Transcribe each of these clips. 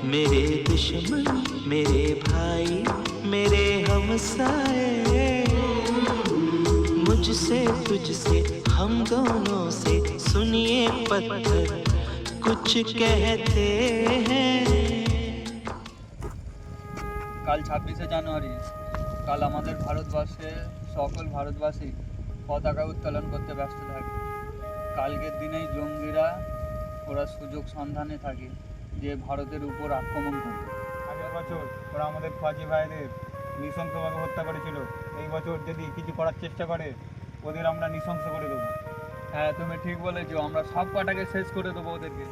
मेरे दुश्मन मेरे भाई मेरे हमसाए, मुझसे तुझसे हम दोनों से सुनिए पत्थर कुछ कहते हैं। কাল 26শে জানুয়ারি, কাল আমাদের ভারতবর্ষে সকল ভারতবাসী পতাকা উত্তোলন করতে ব্যস্ত থাকে। কালকের দিনেই জঙ্গিরা ওরা সুযোগ সন্ধানে থাকে যে ভারতের উপর আক্রমণ করবে। আগের বছর ওরা আমাদের ফাজি ভাইদের নৃশংসভাবে হত্যা করেছিল। এই বছর যদি কিছু করার চেষ্টা করে ওদের আমরা নৃশংস করে দেবো। হ্যাঁ, তুমি ঠিক বলেছো, আমরা সব কটাকে শেষ করে দেবো ওদেরকে।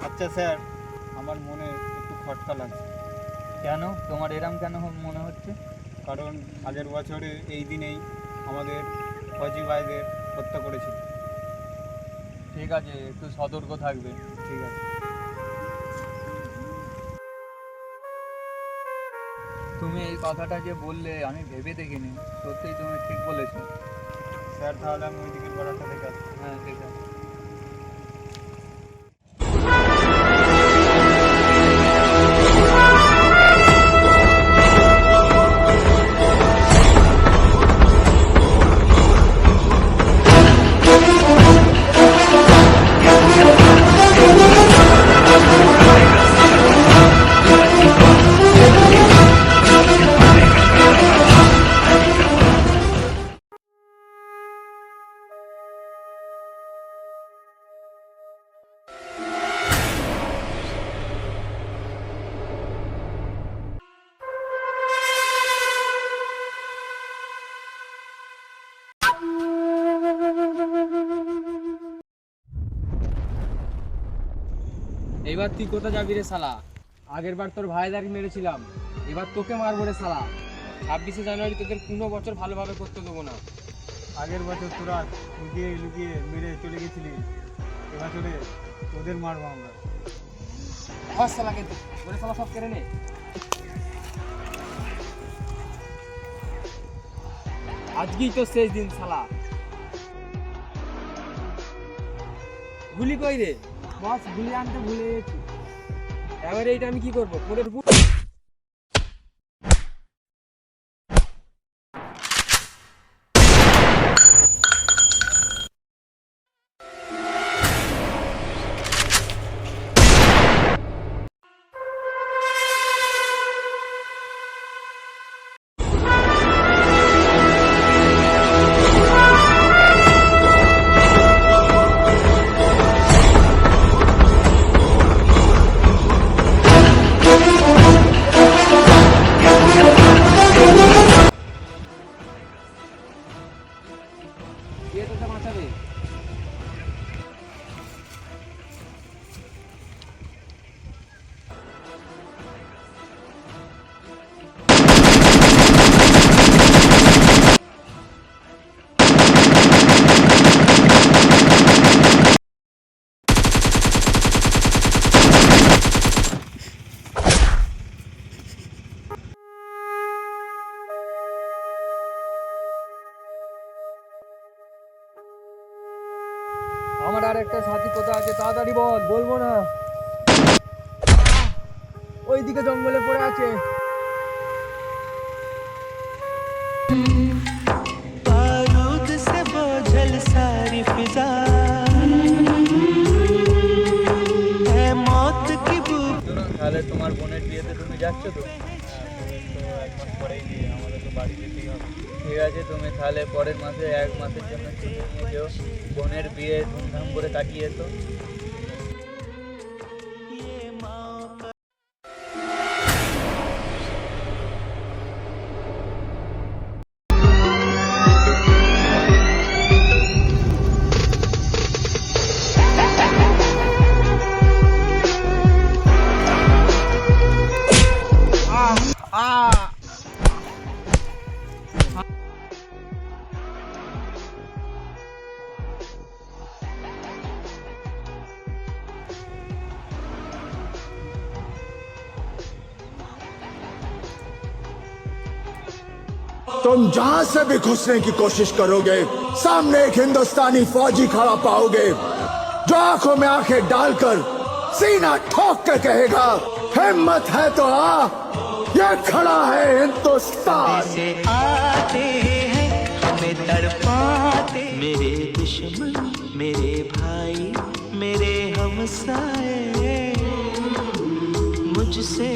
আচ্ছা স্যার, আমার মনে একটু খটকা লাগছে। কেন তোমার এরম কেন মনে হচ্ছে? কারণ আগের বছরে এই দিনেই আমাদের ফৌজি ভাইদের হত্যা করেছিল। ঠিক আছে, একটু সতর্ক থাকবে। ঠিক আছে। তুমি এই কথাটা যে বললে আমি ভেবে দেখিনি, সত্যিই তুমি ঠিক বলেছো। স্যার, তাহলে আমি ওই দিকের বর্ডারটা দেখে আসছি। হ্যাঁ, ঠিক আছে। এবার তুই কোথায় যাবি রে শালা? আগের বার তোর ভাইদারি মেরেছিলাম, এবার তোকে মারবো রে শালা। 26শে জানুয়ারি তোদের কোনো বছর ভালোভাবে করতে দেবো না। আগের বছর তোরা লুকিয়ে লুকিয়ে মেরে চলে গেছিলি, এবছরে তোদের মারবো আমরা। ধর শালাকে, ওরে শালা সব কেড়ে নে। আজকেই তো শেষ দিন শালা। গুলি কই রে? বস, গুলি আনতে ভুলে গেছি। এবারে এইটা আমি কি করবো? ফোনের উপর দিয়ে তোকে বাঁচাবে। আমার আর একটা সাথী কোথায় আছে? তাড়াতাড়ি বল। বলবো না, ওইদিকে জঙ্গলে পড়ে আছে। बारूद से बोझल सारी फिजा है मौत की भूख। তাহলে তোমার বোনের বিয়েতে তুমি যাচ্ছ তো? পরেই দিয়ে আমাদের তো বাড়ি যেতেই হবে। ঠিক আছে, তুমি তাহলে পরের মাসে 1 মাসের জন্য ছুটি নিয়ে যেও, বোনের বিয়ে ধুমধাম করে কাটিয়ে তো। तुम जहां से भी घुसने की कोशिश करोगे, सामने एक हिंदुस्तानी फौजी खड़ा पाओगे जो आंखों में आंखें डालकर सीना ठोक कर कहेगा, हिम्मत है तो आ, ये खड़ा है हिंदुस्तान। से आते हैं हमें तड़पाते, मेरे दुश्मन मेरे भाई मेरे हमसाए, मुझसे